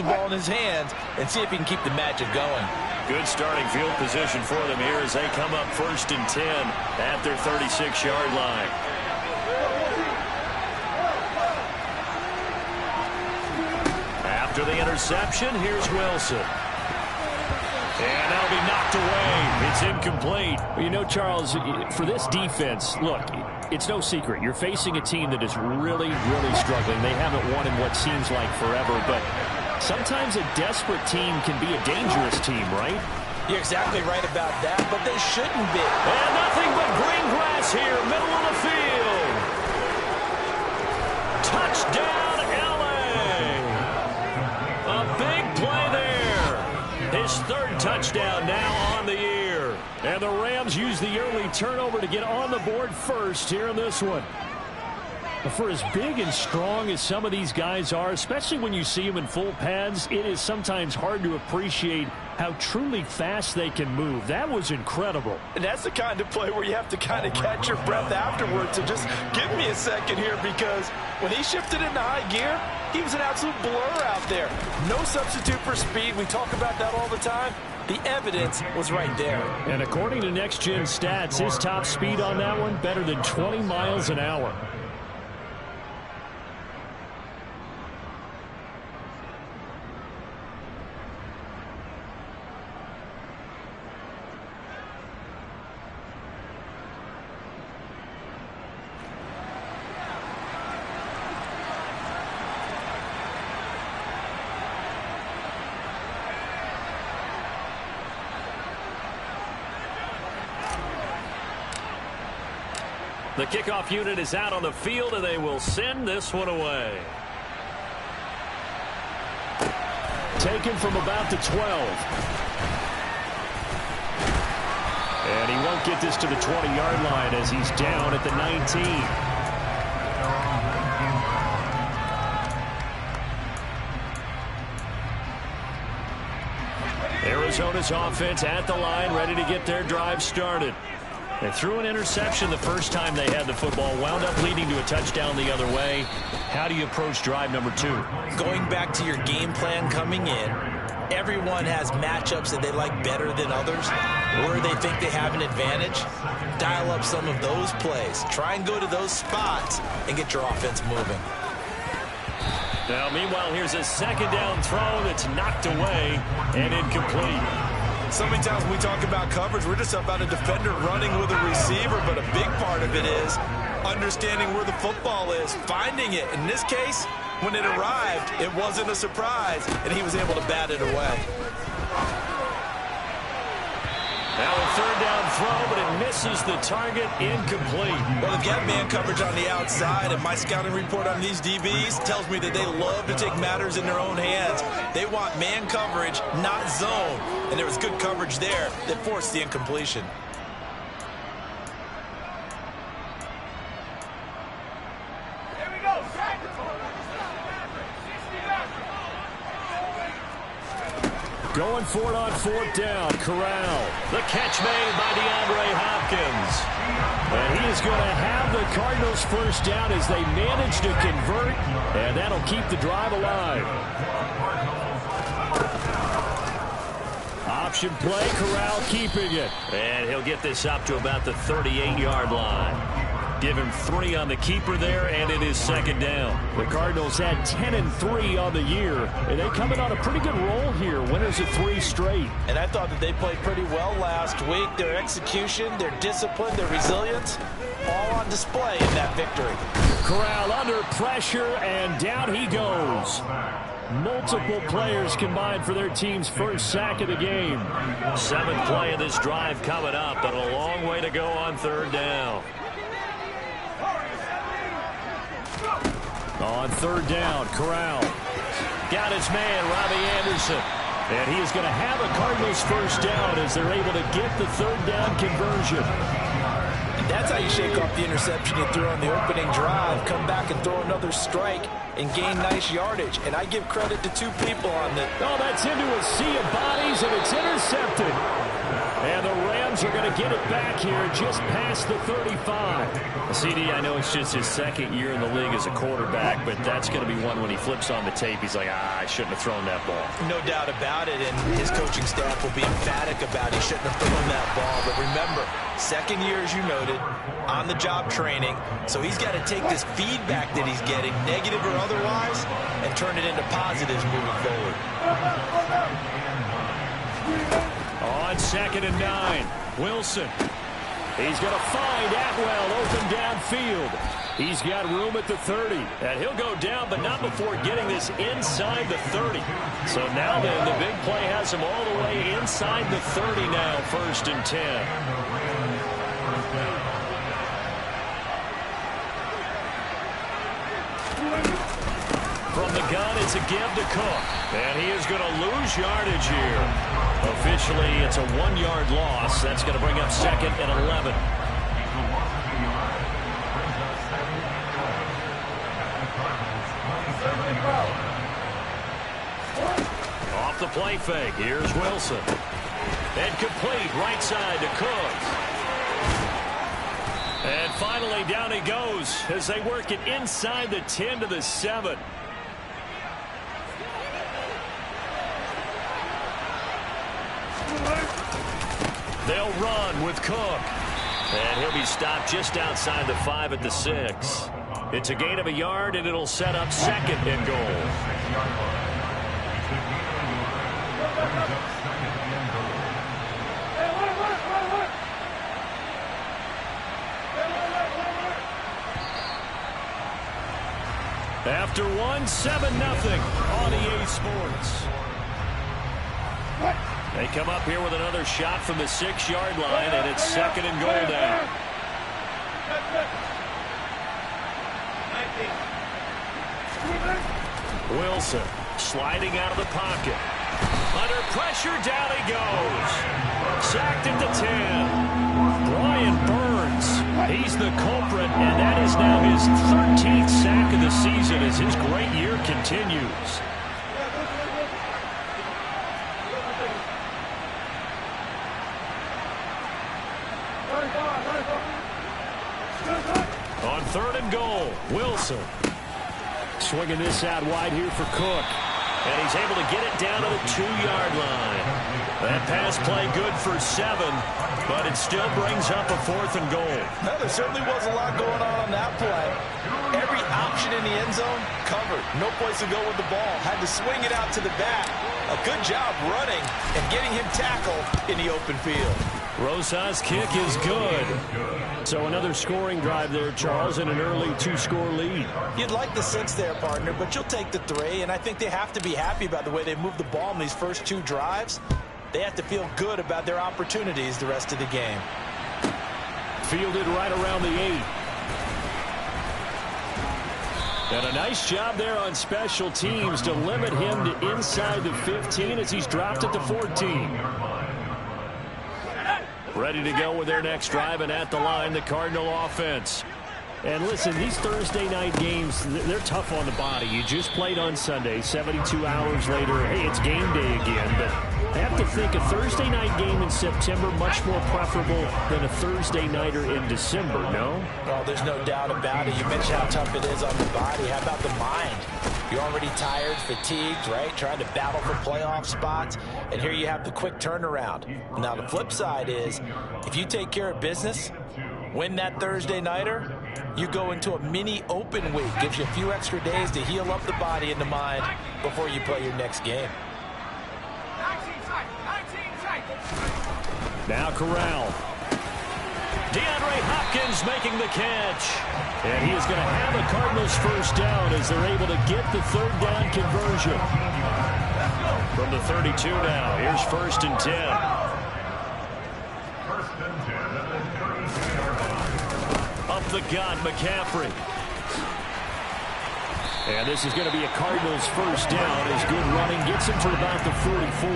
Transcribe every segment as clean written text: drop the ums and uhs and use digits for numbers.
the ball in his hands and see if he can keep the magic going. Good starting field position for them here as they come up 1st and 10 at their 36-yard line. After the interception, here's Wilson. And that'll be knocked away. It's incomplete. Well, you know, Charles, for this defense, look, it's no secret. You're facing a team that is really, really struggling. They haven't won in what seems like forever, but sometimes a desperate team can be a dangerous team, right? You're exactly right about that, but they shouldn't be. And nothing but green grass here, middle of the field. Touchdown, LA. A big play there. His 3rd touchdown now on the year. And the Rams use the early turnover to get on the board first here in this one. For as big and strong as some of these guys are, especially when you see them in full pads, it is sometimes hard to appreciate how truly fast they can move. That was incredible. And that's the kind of play where you have to kind of catch your breath afterwards and just give me a second here, because when he shifted into high gear, he was an absolute blur out there. No substitute for speed. We talk about that all the time. The evidence was right there. And according to Next Gen Stats, his top speed on that one, better than 20 miles an hour. The kickoff unit is out on the field, and they will send this one away. Taken from about the 12. And he won't get this to the 20-yard line as he's down at the 19. Arizona's offense at the line, ready to get their drive started. They threw an interception the first time they had the football, wound up leading to a touchdown the other way. How do you approach drive number 2? Going back to your game plan coming in, everyone has matchups that they like better than others, or they think they have an advantage. Dial up some of those plays. Try and go to those spots and get your offense moving. Now, meanwhile, here's a 2nd down throw that's knocked away and incomplete. So many times when we talk about coverage, we're just about a defender running with a receiver, but a big part of it is understanding where the football is, finding it. In this case, when it arrived, it wasn't a surprise, and he was able to bat it away. Now a 3rd down throw, but it misses the target, incomplete. Well, they've got man coverage on the outside, and my scouting report on these DBs tells me that they love to take matters in their own hands. They want man coverage, not zone, and there was good coverage there that forced the incompletion. Going for it on 4th down. Corral. The catch made by DeAndre Hopkins. And he is going to have the Cardinals 1st down as they manage to convert, and that'll keep the drive alive. Option play, Corral keeping it. And he'll get this up to about the 38-yard line. Give him 3 on the keeper there, and it is 2nd down. The Cardinals had 10-3 on the year, and they come in on a pretty good roll here. Winners of 3 straight. And I thought that they played pretty well last week. Their execution, their discipline, their resilience, all on display in that victory. Corral under pressure, and down he goes. Multiple players combined for their team's 1st sack of the game. 7th play of this drive coming up, but a long way to go on 3rd down. On 3rd down, Corral. Got his man, Robbie Anderson. And he is going to have a Cardinals 1st down as they're able to get the 3rd down conversion. And that's how you shake off the interception you threw on the opening drive. Come back and throw another strike and gain nice yardage. And I give credit to 2 people on that. Oh, that's into a sea of bodies, and it's intercepted. And the Rams are going to get it back here just past the 35. CD, I know it's just his second year in the league as a quarterback, but that's going to be one when he flips on the tape. He's like, I shouldn't have thrown that ball. No doubt about it, and his coaching staff will be emphatic about he shouldn't have thrown that ball. But remember, second year, as you noted, on-the-job training, so he's got to take this feedback that he's getting, negative or otherwise, and turn it into positives moving forward. On 2nd and 9, Wilson. He's going to find Atwell open downfield. He's got room at the 30. And he'll go down, but not before getting this inside the 30. So now then, the big play has him all the way inside the 30 now, 1st and 10. From the gun, it's a give to Cook. And he is going to lose yardage here. Officially, it's a 1-yard loss. That's going to bring up 2nd and 11. Off the play fake. Here's Wilson. And complete right side to Cook. And finally, down he goes as they work it inside the 10 to the 7. They'll run with Cook. And he'll be stopped just outside the 5 at the 6. It's a gain of a yard, and it'll set up 2nd and goal. After 1, 7-0 on EA Sports. They come up here with another shot from the 6-yard line, and it's 2nd and goal now. Wilson sliding out of the pocket. Under pressure, down he goes. Sacked at the 10. Brian Burns, he's the culprit, and that is now his 13th sack of the season as his great year continues. On 3rd and goal, Wilson. Swinging this out wide here for Cook. And he's able to get it down to the 2-yard line. That pass play good for 7, but it still brings up a 4th and goal. No, there certainly was a lot going on that play. Every option in the end zone covered. No place to go with the ball. Had to swing it out to the back. A good job running and getting him tackled in the open field. Rosas' kick is good. So another scoring drive there, Charles, and an early 2-score lead. You'd like the 6 there, partner, but you'll take the 3, and I think they have to be happy about the way they moved the ball in these first 2 drives. They have to feel good about their opportunities the rest of the game. Fielded right around the 8. And a nice job there on special teams to limit him to inside the 15 as he's dropped at the 14. Ready to go with their next drive, and at the line, the Cardinal offense. And listen, these Thursday night games, they're tough on the body. You just played on Sunday, 72 hours later, hey, it's game day again. But I have to think a Thursday night game in September much more preferable than a Thursday nighter in December, no? Oh, there's no doubt about it. You mentioned how tough it is on the body. How about the mind? You're already tired, fatigued, right? Trying to battle for playoff spots. And here you have the quick turnaround. Now, the flip side is, if you take care of business, win that Thursday nighter, you go into a mini open week. Gives you a few extra days to heal up the body and the mind before you play your next game. Now Corral. DeAndre Hopkins making the catch. And he is going to have the Cardinals first down as they're able to get the 3rd down conversion. From the 32 now, here's 1st and 10. Up the gut, McCaffrey. And this is going to be a Cardinals first down as good running gets him to about the 44.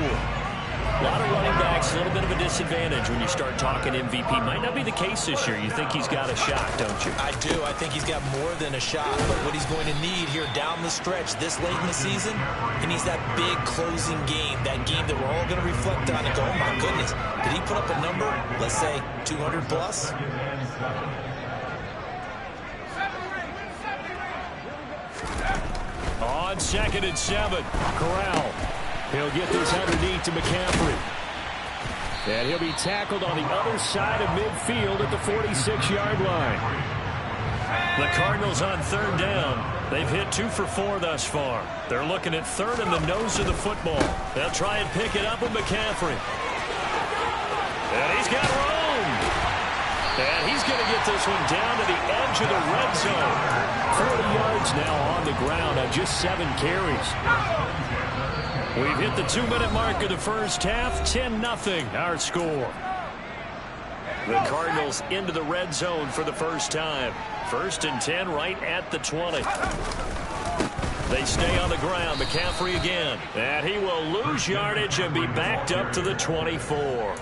A lot of running backs, a little bit of a disadvantage when you start talking MVP. Might not be the case this year. You think he's got a shot, don't you? I do. I think he's got more than a shot. But what he's going to need here down the stretch this late in the season, he needs that big closing game, that game that we're all going to reflect on and go, oh, my goodness, did he put up a number, let's say, 200 plus? On 2nd and 7, Corral. He'll get this underneath to McCaffrey. And he'll be tackled on the other side of midfield at the 46-yard line. The Cardinals on 3rd down. They've hit 2 for 4 thus far. They're looking at 3rd and the nose of the football. They'll try and pick it up with McCaffrey. And he's got room. And he's going to get this one down to the edge of the red zone. 40 yards now on the ground on just 7 carries. We've hit the 2-minute mark of the first half. 10-0 our score. The Cardinals into the red zone for the first time. 1st and 10 right at the 20. They stay on the ground. McCaffrey again. And he will lose yardage and be backed up to the 24.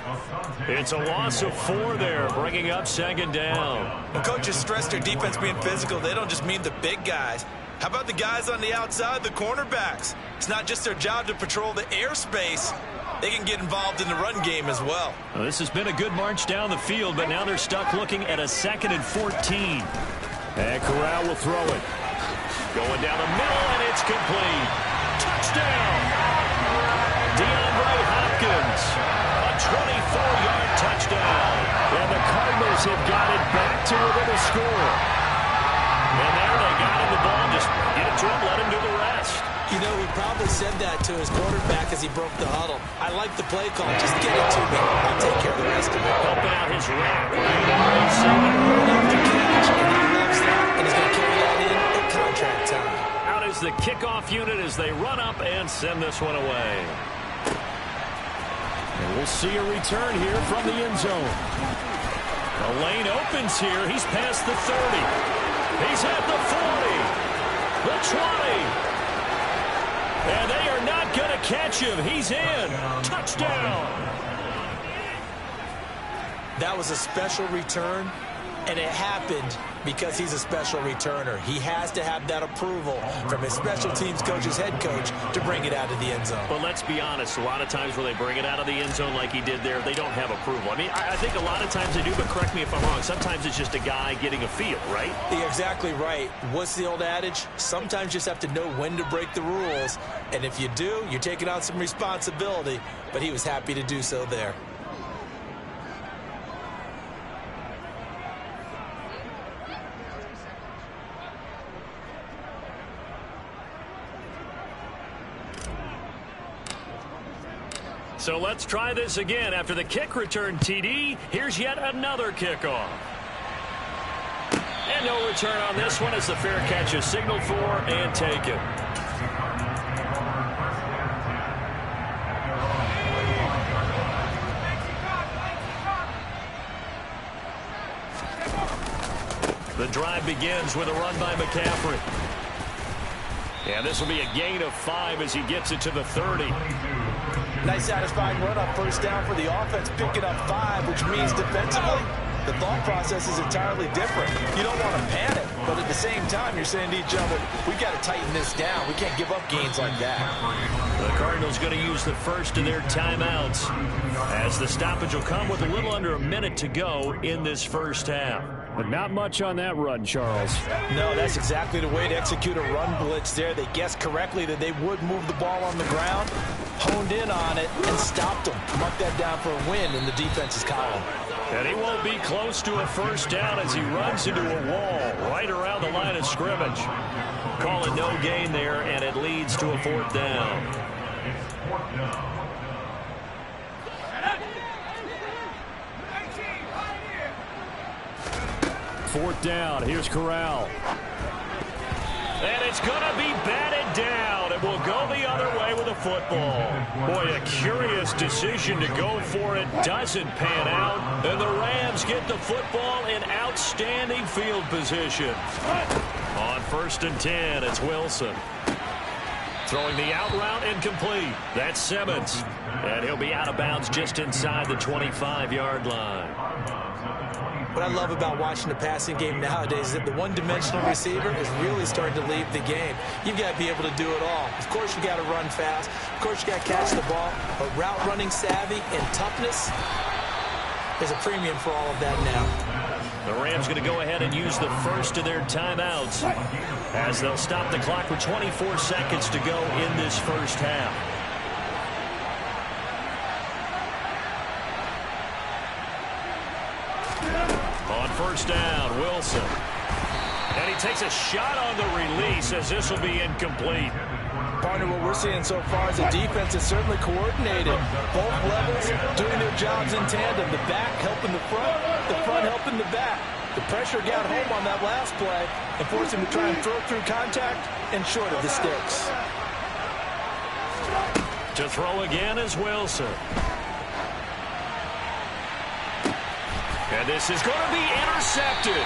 It's a loss of 4 there, bringing up 2nd down. When coaches stress their defense being physical, they don't just mean the big guys. How about the guys on the outside, the cornerbacks? It's not just their job to patrol the airspace. They can get involved in the run game as well. Well, this has been a good march down the field, but now they're stuck looking at a 2nd and 14. And Corral will throw it. Going down the middle, and it's complete. Touchdown! DeAndre Hopkins. A 24-yard touchdown. And the Cardinals have got it back to within a score. And there they got him the ball. Just get it to him, let him do the rest. You know, he probably said that to his quarterback as he broke the huddle. I like the play call. Just get it to me. I'll take care of the rest of it. Helping out his rack. And he's going to carry that in at contract time. Out is the kickoff unit as they run up and send this one away. And we'll see a return here from the end zone. The lane opens here. He's past the 30. He's at the 40. The 20. And they are not going to catch him. He's in. Touchdown. That was a special return, and it happened because he's a special returner. He has to have that approval from his special teams coach's head coach to bring it out of the end zone. But let's be honest, a lot of times when they bring it out of the end zone like he did there, they don't have approval. I mean, I think a lot of times they do, but correct me if I'm wrong. Sometimes it's just a guy getting a feel, right? You're exactly right. What's the old adage? Sometimes you just have to know when to break the rules. And if you do, you're taking on some responsibility. But he was happy to do so there. So let's try this again. After the kick return TD, here's yet another kickoff. And no return on this one as the fair catch is signaled for and taken. The drive begins with a run by McCaffrey. And this will be a gain of 5 as he gets it to the 30. Nice satisfying run on 1st down for the offense, picking up 5, which means defensively, the thought process is entirely different. You don't want to panic, but at the same time, you're saying to each other, we've got to tighten this down. We can't give up gains like that. The Cardinals going to use the first of their timeouts as the stoppage will come with a little under a minute to go in this first half. But not much on that run, Charles. No, that's exactly the way to execute a run blitz there. They guessed correctly that they would move the ball on the ground, honed in on it, and stopped them. Mark that down for a win in the defense's column. And he won't be close to a 1st down as he runs into a wall right around the line of scrimmage. Call it no gain there, and it leads to a 4th down. 4th down. Here's Corral. And it's going to be batted down. It will go the other way with the football. Boy, a curious decision to go for it. Doesn't pan out. And the Rams get the football in outstanding field position. On 1st and 10, it's Wilson. Throwing the out route incomplete. That's Simmons. And he'll be out of bounds just inside the 25-yard line. What I love about watching the passing game nowadays is that the one-dimensional receiver is really starting to leave the game. You've got to be able to do it all. Of course, you got to run fast. Of course, you got to catch the ball. But route running savvy and toughness, there's a premium for all of that now. The Rams going to go ahead and use the first of their timeouts as they'll stop the clock with 24 seconds to go in this first half. On first down, Wilson. And he takes a shot on the release as this will be incomplete. Partner, what we're seeing so far is the defense is certainly coordinated. Both levels doing their jobs in tandem. The back helping the front helping the back. The pressure got home on that last play and forced him to try and throw through contact and short of the sticks. To throw again is Wilson. And this is going to be intercepted.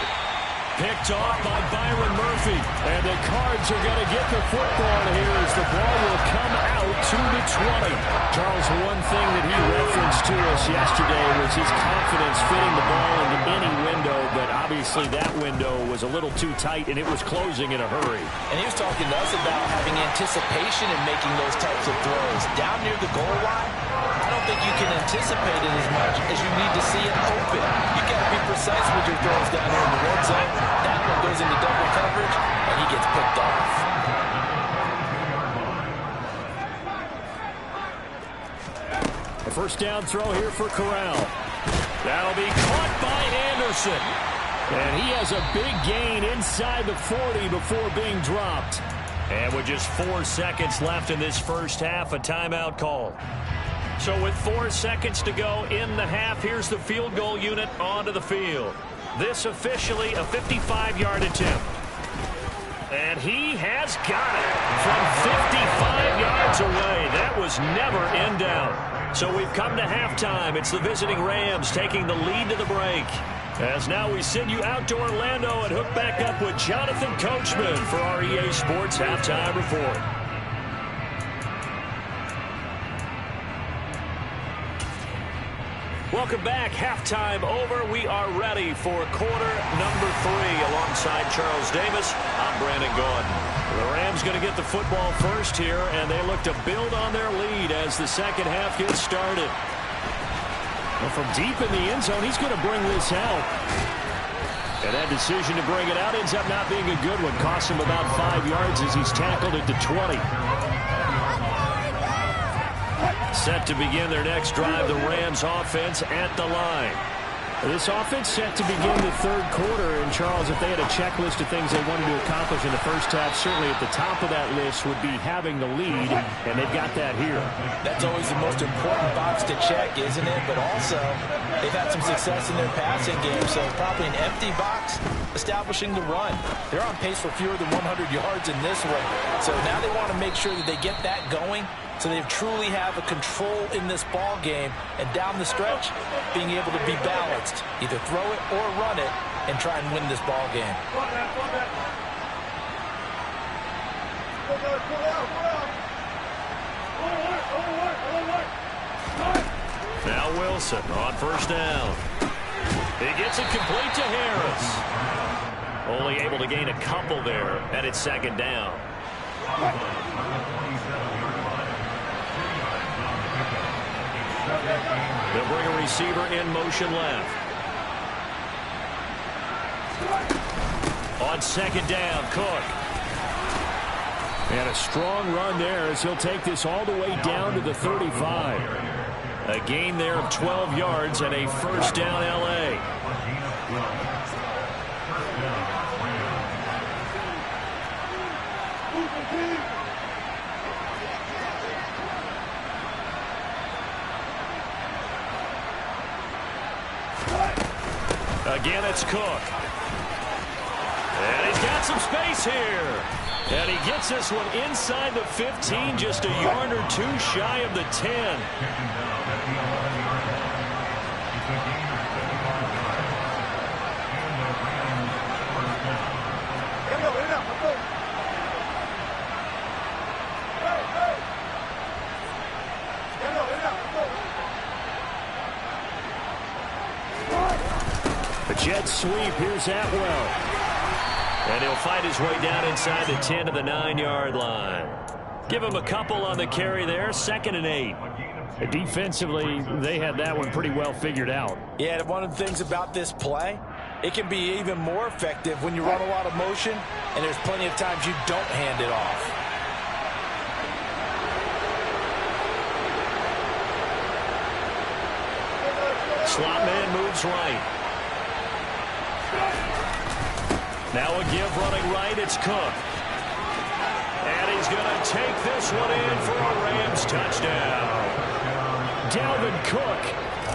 Picked off by Byron Murphy. And the Cards are going to get the football here as the ball will come out to the 20. Charles, one thing that he referenced to us yesterday was his confidence fitting the ball into any window, but obviously that window was a little too tight and it was closing in a hurry. And he was talking to us about having anticipation in making those types of throws. Down near the goal line, I don't think you can anticipate it as much as you need to see it open. You got to be precise with your throws down here in the red zone. That one goes into double coverage, and he gets picked off. A first down throw here for Corral. That'll be caught by Anderson. And he has a big gain inside the 40 before being dropped. And with just 4 seconds left in this first half, a timeout call. So with 4 seconds to go in the half, here's the field goal unit onto the field. This officially a 55-yard attempt. And he has got it from 55 yards away. That was never in doubt. So we've come to halftime. It's the visiting Rams taking the lead to the break. As now we send you out to Orlando and hook back up with Jonathan Coachman for our EA Sports Halftime Report. Welcome back. Halftime over. We are ready for quarter number 3 alongside Charles Davis. I'm Brandon Gaudin. The Rams going to get the football first here, and they look to build on their lead as the second half gets started. Well, from deep in the end zone, he's going to bring this out. And that decision to bring it out ends up not being a good one. Costs him about 5 yards as he's tackled at the 20. Set to begin their next drive, the Rams offense at the line. This offense set to begin the third quarter. And, Charles, if they had a checklist of things they wanted to accomplish in the first half, certainly at the top of that list would be having the lead, and they've got that here. That's always the most important box to check, isn't it? But also, they've had some success in their passing game, so probably an empty box establishing the run. They're on pace for fewer than 100 yards in this one. So now they want to make sure that they get that going, so they truly have a control in this ball game, and down the stretch, being able to be balanced, either throw it or run it, and try and win this ball game. Now Wilson on first down. He gets it complete to Harris. Only able to gain a couple there, and it's second down. They'll bring a receiver in motion left. On second down, Cook. And a strong run there as he'll take this all the way down to the 35. A gain there of 12 yards and a first down L.A. Again, it's Cook. And he's got some space here. And he gets this one inside the 15, just a yard or two shy of the 10. jet sweep. Here's Atwell. And he'll fight his way down inside the 10 to the 9-yard line. Give him a couple on the carry there. 2nd and 8. Defensively, they had that one pretty well figured out. Yeah, one of the things about this play, it can be even more effective when you run a lot of motion, and there's plenty of times you don't hand it off. Slot man moves right. Now a give running right. It's Cook. And he's going to take this one in for a Rams touchdown. Dalvin Cook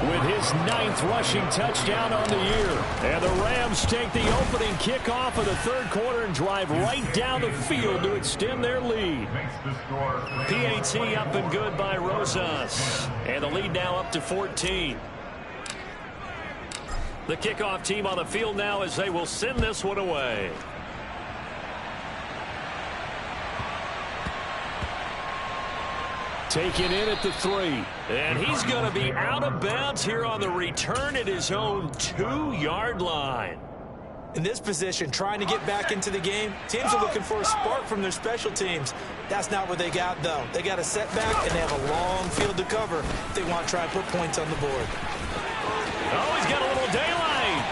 with his 9th rushing touchdown on the year. And the Rams take the opening kickoff of the 3rd quarter and drive right down the field to extend their lead. PAT up and good by Rosas. And the lead now up to 14. The kickoff team on the field now as they will send this one away. Taken in at the 3. And he's going to be out of bounds here on the return at his own 2-yard line. In this position, trying to get back into the game, teams are looking for a spark from their special teams. That's not what they got, though. They got a setback, and they have a long field to cover if they want to try and put points on the board. Oh, he's got a little daylight.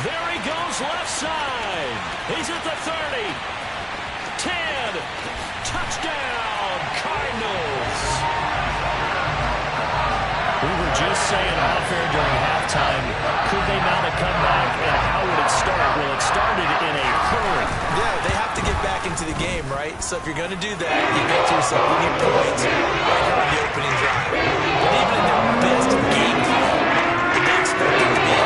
There he goes left side. He's at the 30. 10. Touchdown, Cardinals. We were just saying off air during halftime, could they mount a comeback, and how would it start? Well, it started in a hurry. Yeah, they have to get back into the game, right? So if you're going to do that, you get to yourself, you need points right here on the opening drive. But even in their best game plan, did they expect it to be a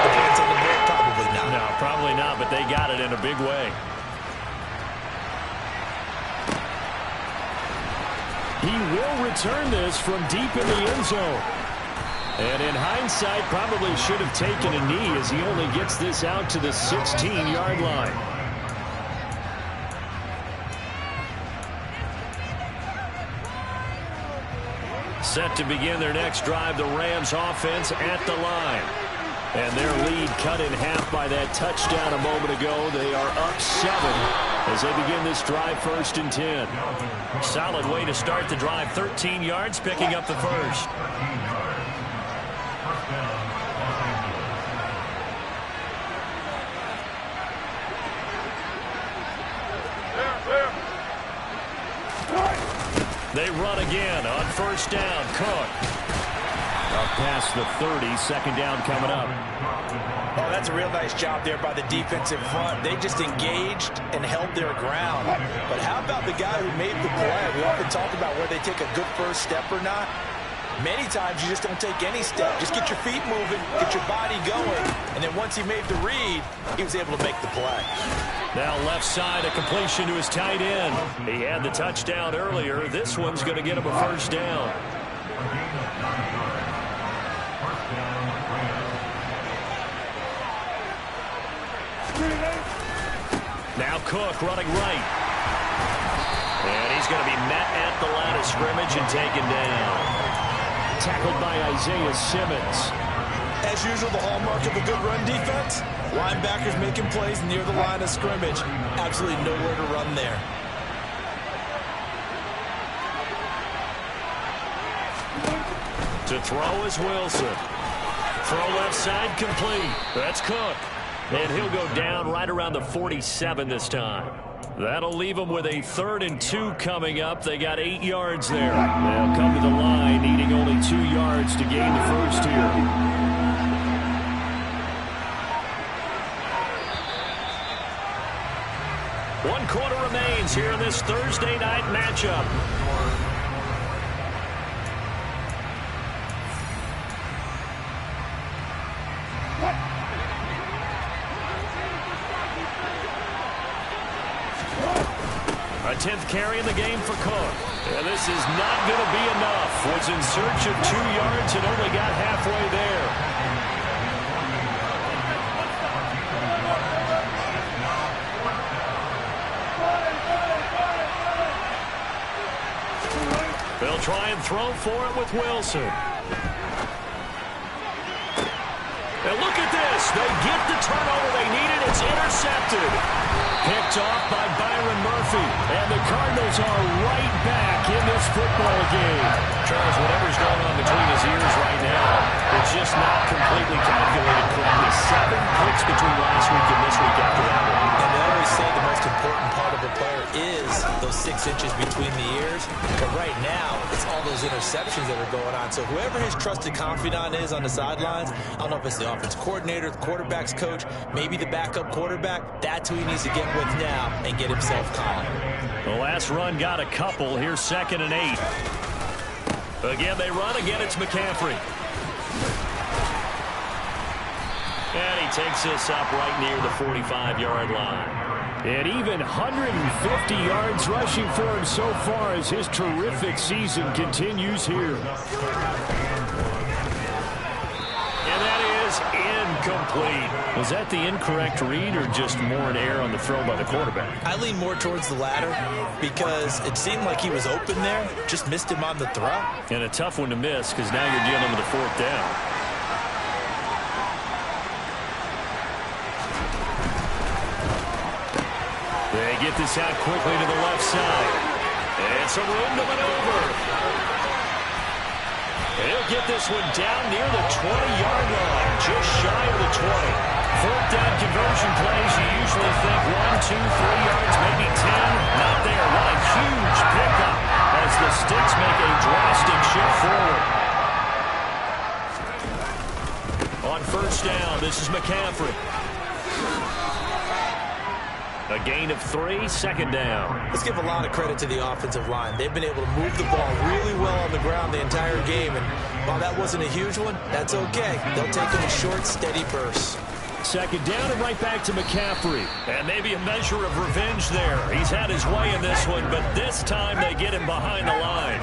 the points on the board? Probably not. No, probably not, but they got it in a big way. He will return this from deep in the end zone. And in hindsight, probably should have taken a knee as he only gets this out to the 16-yard line. Set to begin their next drive, the Rams offense at the line. And their lead cut in half by that touchdown a moment ago. They are up 7 as they begin this drive 1st and 10. Solid way to start the drive. 13 yards, picking up the first. They run again on 1st down. Cook. Up past the 30, 2nd down coming up. Oh, that's a real nice job there by the defensive front. They just engaged and held their ground. But how about the guy who made the play? We often talk about where they take a good first step or not. Many times you just don't take any step. Just get your feet moving, get your body going. And then once he made the read, he was able to make the play. Now left side, a completion to his tight end. He had the touchdown earlier. This one's going to get him a 1st down. Now Cook running right. And he's going to be met at the line of scrimmage and taken down. Tackled by Isaiah Simmons. As usual, the hallmark of a good run defense, linebackers making plays near the line of scrimmage. Absolutely nowhere to run there. To throw is Wilson. Throw left side complete. That's Cook. And he'll go down right around the 47 this time. That'll leave them with a 3rd and 2 coming up. They got 8 yards there. They'll come to the line, needing only 2 yards to gain the first here. One quarter remains here in this Thursday night matchup. A 10th carry in the game for Cook. And this is not going to be enough. Was in search of 2 yards and only got halfway there. They'll try and throw for it with Wilson. And look at this. They get the turnover they needed. It's intercepted. Picked off by Byron Murphy. And the Cardinals are right back in this football game. Charles, whatever's going on between his ears right now, it's just not completely calculated correctly. 7 picks between last week and this week after that one. And they always say the most important part of a player is those 6 inches between the ears. But right now, it's all those interceptions that are going on. So whoever his trusted confidant is on the sidelines, I don't know if it's the offense coordinator, the quarterback's coach, maybe the backup quarterback, that's who he needs to get with now and get himself calm. The last run got a couple. Here's 2nd and 8. Again, they run. Again, it's McCaffrey. And he takes this up right near the 45-yard line. And even 150 yards rushing for him so far as his terrific season continues here. And that is incomplete. Was that the incorrect read or just more an error on the throw by the quarterback? I lean more towards the latter because it seemed like he was open there, just missed him on the throw. And a tough one to miss because now you're dealing with a 4th down. They get this out quickly to the left side. And some room to maneuver. He'll get this one down near the 20-yard line, just shy of the 20. 4th down conversion plays, you usually think 1, 2, 3 yards, maybe 10. Not there. What a huge pickup as the Sticks make a drastic shift forward. On 1st down, this is McCaffrey. A gain of 3, 2nd down. Let's give a lot of credit to the offensive line. They've been able to move the ball really well on the ground the entire game. And while that wasn't a huge one, that's okay. They'll take them in short, steady bursts. 2nd down and right back to McCaffrey. And maybe a measure of revenge there. He's had his way in this one, but this time they get him behind the line.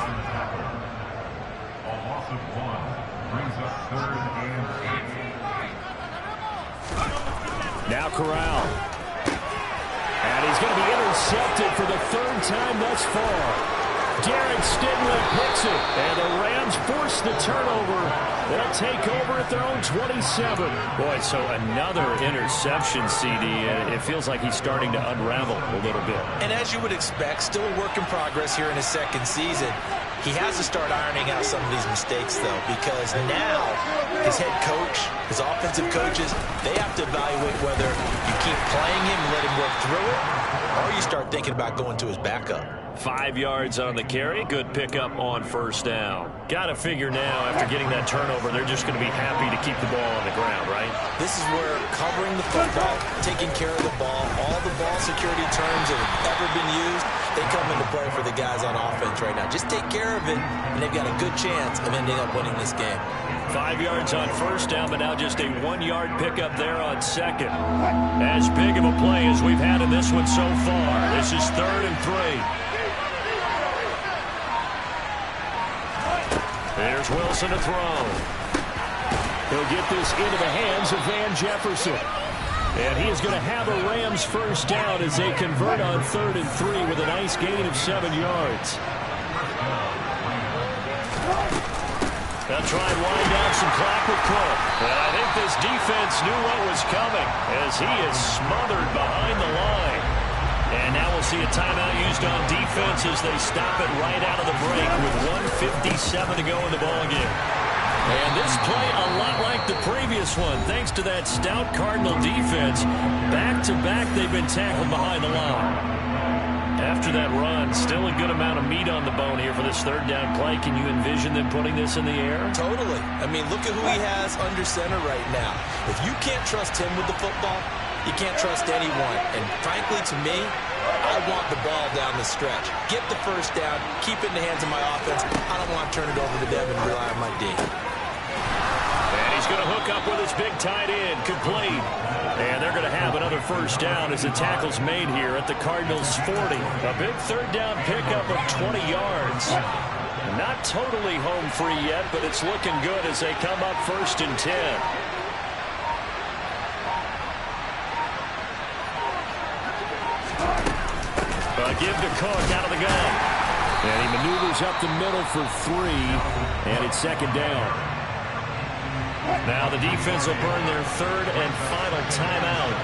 A loss of 1 brings up 3rd and 8. Now Corral. And he's going to be intercepted for the 3rd time thus far. Derek Stingley picks it. And the Rams force the turnover. They'll take over at their own 27. Boy, so another interception, CD. It feels like he's starting to unravel a little bit. And as you would expect, still a work in progress here in his 2nd season. He has to start ironing out some of these mistakes, though, because now his head coach, his offensive coaches, they have to evaluate whether you keep playing him and let him work through it, or you start thinking about going to his backup. 5 yards on the carry. Good pickup on 1st down. Got to figure now, after getting that turnover, they're just going to be happy to keep the ball on the ground, right? This is where covering the football, taking care of the ball, all the ball security terms that have ever been used, they come into play for the guys on offense right now. Just take care of it, and they've got a good chance of ending up winning this game. 5 yards on 1st down, but now just a 1-yard pickup there on 2nd. As big of a play as we've had in this one so far. This is 3rd and 3. There's Wilson to throw. He'll get this into the hands of Van Jefferson. And he is going to have a Rams 1st down as they convert on 3rd and 3 with a nice gain of 7 yards. They'll try and wind down some clock with Cook. And I think this defense knew what was coming as he is smothered behind the line. And now we'll see a timeout used on defense as they stop it right out of the break with 1:57 to go in the ballgame. And this play a lot like the previous one, thanks to that stout Cardinal defense. Back-to-back, they've been tackled behind the line. After that run, still a good amount of meat on the bone here for this 3rd down play. Can you envision them putting this in the air? Totally. I mean, look at who he has under center right now. If you can't trust him with the football, you can't trust anyone. And frankly, to me, I want the ball down the stretch. Get the 1st down, keep it in the hands of my offense. I don't want to turn it over to them and rely on my D. And he's going to hook up with his big tight end, complete. And they're going to have another 1st down as the tackle's made here at the Cardinals' 40. A big 3rd down pickup of 20 yards. Not totally home free yet, but it's looking good as they come up 1st and 10. Give to Cook out of the gun. And he maneuvers up the middle for 3, and it's 2nd down. Now the defense will burn their third and final timeout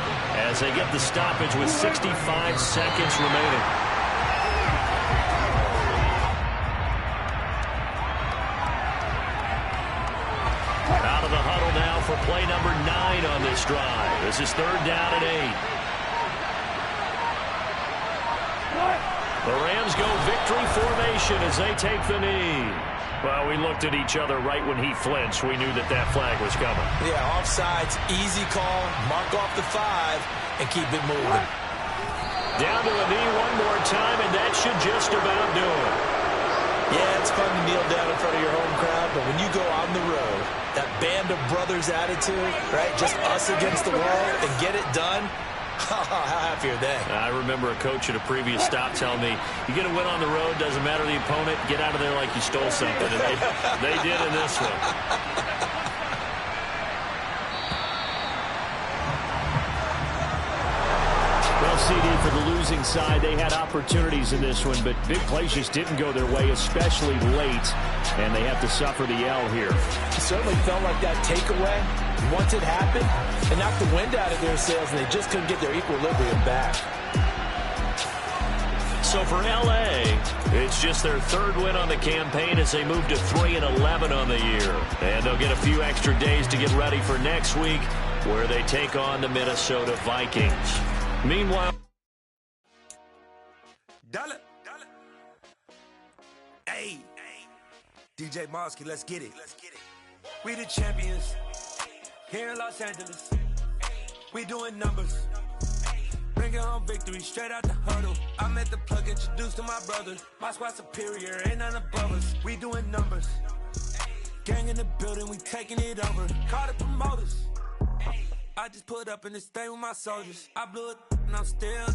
as they get the stoppage with 65 seconds remaining. Out of the huddle now for play number 9 on this drive. This is 3rd down and 8. The Rams go victory formation as they take the knee. Well, we looked at each other right when he flinched. We knew that that flag was coming. Yeah, offsides, easy call. Mark off the 5 and keep it moving. Down to a knee one more time, and that should just about do it. Yeah, it's fun to kneel down in front of your home crowd, but when you go on the road, that band of brothers attitude, right, just us against the wall and get it done, how happy are they? I remember a coach at a previous stop telling me, you get a win on the road, doesn't matter the opponent, get out of there like you stole something. And they did in this one. Well, CD, for the losing side, they had opportunities in this one, but big plays just didn't go their way, especially late, and they have to suffer the L here. It certainly felt like that takeaway, once it happened, it knocked the wind out of their sails, and they just couldn't get their equilibrium back. So for L.A., it's just their 3rd win on the campaign as they move to 3-11 on the year. And they'll get a few extra days to get ready for next week, where they take on the Minnesota Vikings. Meanwhile, Dollar. Hey, DJ Mosky, let's get it. We the champions here in Los Angeles. We doing numbers. Bringing home victory straight out the huddle. I met the plug, introduced to my brothers. My squad superior, ain't none above us. We doing numbers. Gang in the building, we taking it over. Call the promoters. I just put up in this thing with my soldiers. I blew it and I'm still